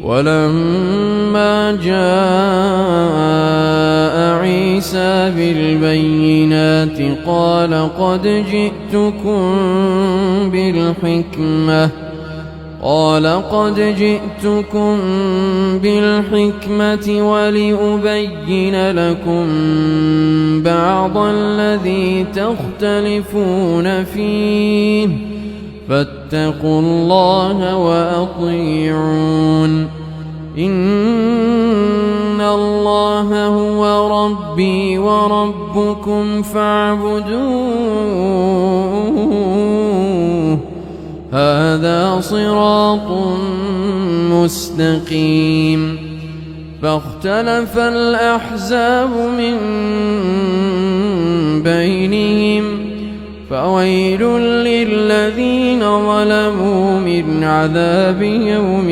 ولما جاء عيسى بالبينات قال قد جئتكم بالحكمة ولأبين لكم بعض الذي تختلفون فيه فاتقوا الله وأطيعون إن الله هو ربي وربكم فاعبدوه هذا صراط مستقيم. فاختلف الأحزاب من بينهم فويل للذين ظلموا من عذاب يوم